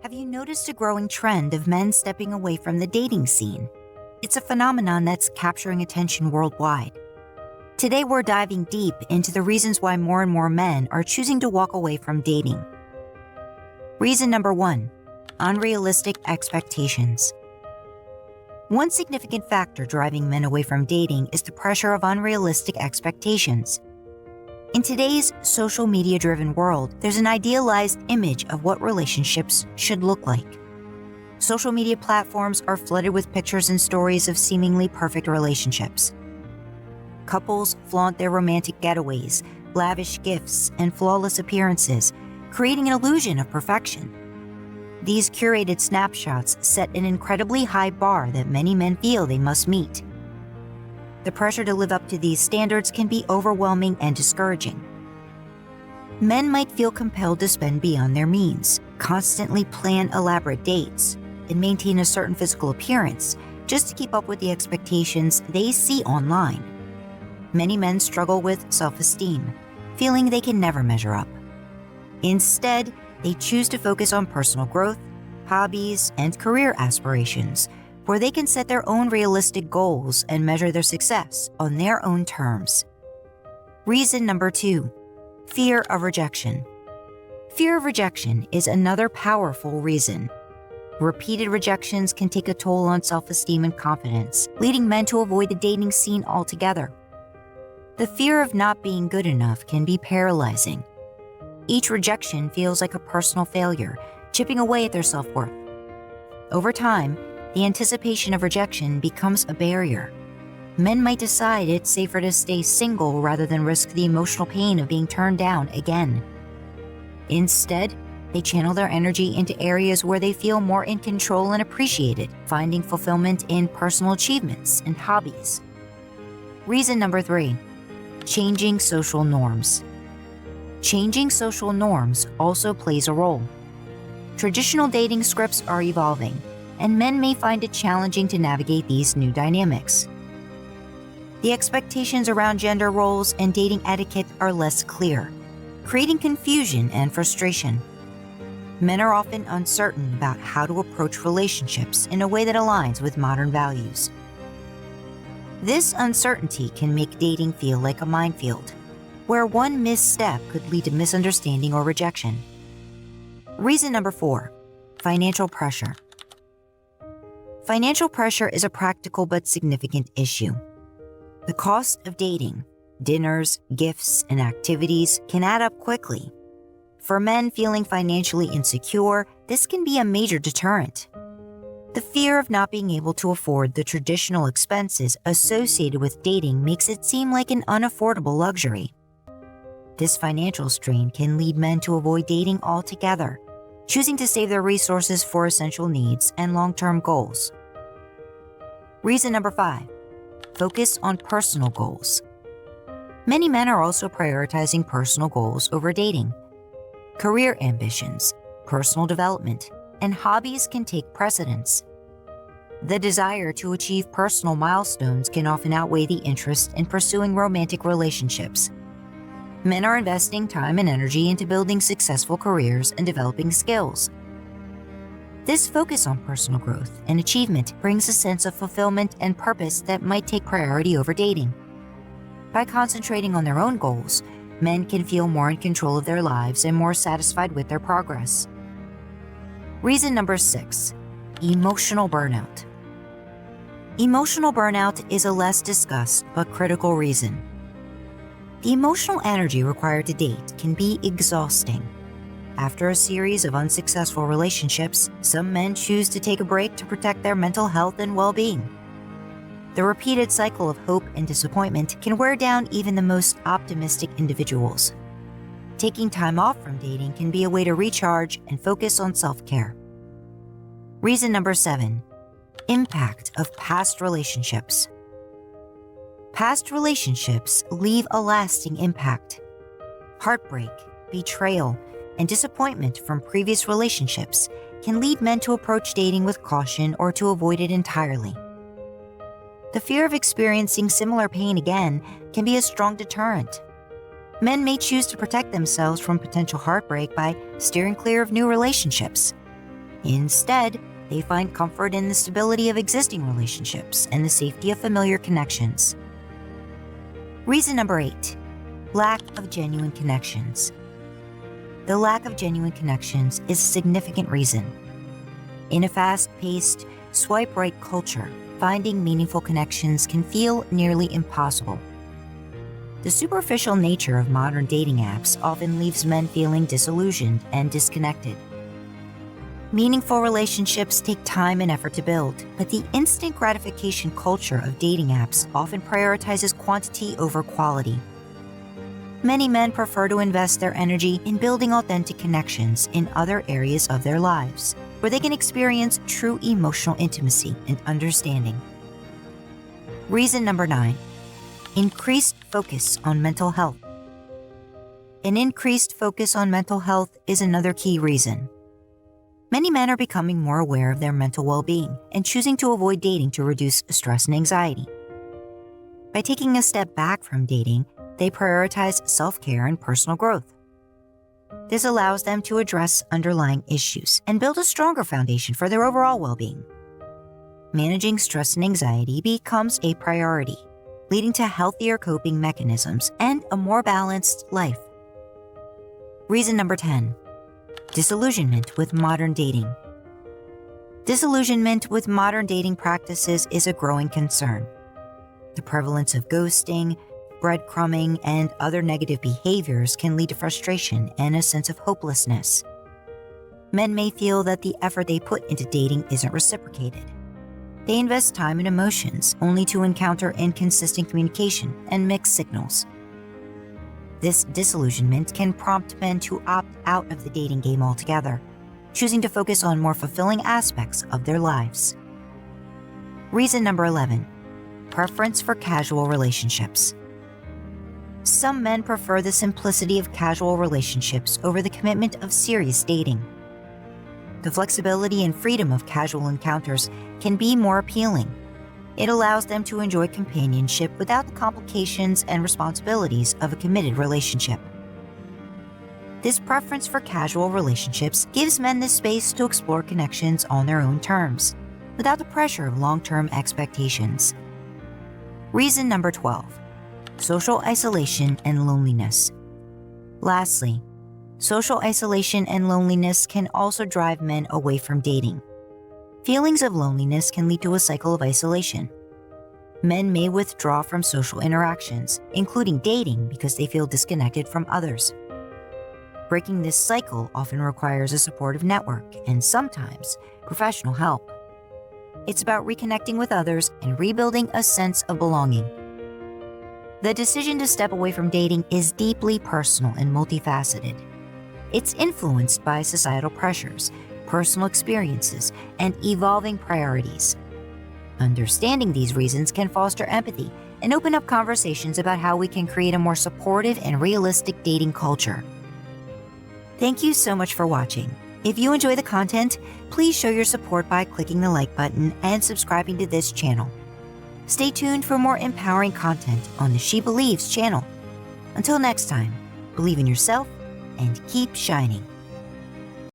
Have you noticed a growing trend of men stepping away from the dating scene? It's a phenomenon that's capturing attention worldwide. Today we're diving deep into the reasons why more and more men are choosing to walk away from dating. Reason number 1, unrealistic expectations. One significant factor driving men away from dating is the pressure of unrealistic expectations. In today's social media-driven world, there's an idealized image of what relationships should look like. Social media platforms are flooded with pictures and stories of seemingly perfect relationships. Couples flaunt their romantic getaways, lavish gifts, and flawless appearances, creating an illusion of perfection. These curated snapshots set an incredibly high bar that many men feel they must meet. The pressure to live up to these standards can be overwhelming and discouraging. Men might feel compelled to spend beyond their means, constantly plan elaborate dates, and maintain a certain physical appearance just to keep up with the expectations they see online. Many men struggle with self-esteem, feeling they can never measure up. Instead, they choose to focus on personal growth, hobbies, and career aspirations, where they can set their own realistic goals and measure their success on their own terms. Reason number 2, fear of rejection. Fear of rejection is another powerful reason. Repeated rejections can take a toll on self-esteem and confidence, leading men to avoid the dating scene altogether. The fear of not being good enough can be paralyzing. Each rejection feels like a personal failure, chipping away at their self-worth. Over time, the anticipation of rejection becomes a barrier. Men might decide it's safer to stay single rather than risk the emotional pain of being turned down again. Instead, they channel their energy into areas where they feel more in control and appreciated, finding fulfillment in personal achievements and hobbies. Reason number 3, changing social norms. Changing social norms also plays a role. Traditional dating scripts are evolving, and men may find it challenging to navigate these new dynamics. The expectations around gender roles and dating etiquette are less clear, creating confusion and frustration. Men are often uncertain about how to approach relationships in a way that aligns with modern values. This uncertainty can make dating feel like a minefield, where one misstep could lead to misunderstanding or rejection. Reason number 4, financial pressure. Financial pressure is a practical but significant issue. The cost of dating, dinners, gifts, and activities can add up quickly. For men feeling financially insecure, this can be a major deterrent. The fear of not being able to afford the traditional expenses associated with dating makes it seem like an unaffordable luxury. This financial strain can lead men to avoid dating altogether, choosing to save their resources for essential needs and long-term goals. Reason number 5, focus on personal goals. Many men are also prioritizing personal goals over dating. Career ambitions, personal development, and hobbies can take precedence. The desire to achieve personal milestones can often outweigh the interest in pursuing romantic relationships. Men are investing time and energy into building successful careers and developing skills. This focus on personal growth and achievement brings a sense of fulfillment and purpose that might take priority over dating. By concentrating on their own goals, men can feel more in control of their lives and more satisfied with their progress. Reason number 6, emotional burnout. Emotional burnout is a less discussed but critical reason. The emotional energy required to date can be exhausting. After a series of unsuccessful relationships, some men choose to take a break to protect their mental health and well-being. The repeated cycle of hope and disappointment can wear down even the most optimistic individuals. Taking time off from dating can be a way to recharge and focus on self-care. Reason number 7, impact of past relationships. Past relationships leave a lasting impact. Heartbreak, betrayal, and disappointment from previous relationships can lead men to approach dating with caution or to avoid it entirely. The fear of experiencing similar pain again can be a strong deterrent. Men may choose to protect themselves from potential heartbreak by steering clear of new relationships. Instead, they find comfort in the stability of existing relationships and the safety of familiar connections. Reason number 8, lack of genuine connections. The lack of genuine connections is a significant reason. In a fast-paced, swipe-right culture, finding meaningful connections can feel nearly impossible. The superficial nature of modern dating apps often leaves men feeling disillusioned and disconnected. Meaningful relationships take time and effort to build, but the instant gratification culture of dating apps often prioritizes quantity over quality. Many men prefer to invest their energy in building authentic connections in other areas of their lives, where they can experience true emotional intimacy and understanding. Reason number 9, increased focus on mental health. An increased focus on mental health is another key reason. Many men are becoming more aware of their mental well-being and choosing to avoid dating to reduce stress and anxiety. By taking a step back from dating, they prioritize self-care and personal growth. This allows them to address underlying issues and build a stronger foundation for their overall well-being. Managing stress and anxiety becomes a priority, leading to healthier coping mechanisms and a more balanced life. Reason number 10, disillusionment with modern dating. Disillusionment with modern dating practices is a growing concern. The prevalence of ghosting, breadcrumbing, and other negative behaviors can lead to frustration and a sense of hopelessness. Men may feel that the effort they put into dating isn't reciprocated. They invest time and emotions only to encounter inconsistent communication and mixed signals. This disillusionment can prompt men to opt out of the dating game altogether, choosing to focus on more fulfilling aspects of their lives. Reason number 11, preference for casual relationships. Some men prefer the simplicity of casual relationships over the commitment of serious dating. The flexibility and freedom of casual encounters can be more appealing. It allows them to enjoy companionship without the complications and responsibilities of a committed relationship. This preference for casual relationships gives men the space to explore connections on their own terms, without the pressure of long-term expectations. Reason number 12, social isolation and loneliness. Lastly, social isolation and loneliness can also drive men away from dating. Feelings of loneliness can lead to a cycle of isolation. Men may withdraw from social interactions, including dating, because they feel disconnected from others. Breaking this cycle often requires a supportive network and sometimes professional help. It's about reconnecting with others and rebuilding a sense of belonging. The decision to step away from dating is deeply personal and multifaceted. It's influenced by societal pressures, personal experiences, and evolving priorities. Understanding these reasons can foster empathy and open up conversations about how we can create a more supportive and realistic dating culture. Thank you so much for watching. If you enjoy the content, please show your support by clicking the like button and subscribing to this channel. Stay tuned for more empowering content on the She Believes channel. Until next time, believe in yourself and keep shining.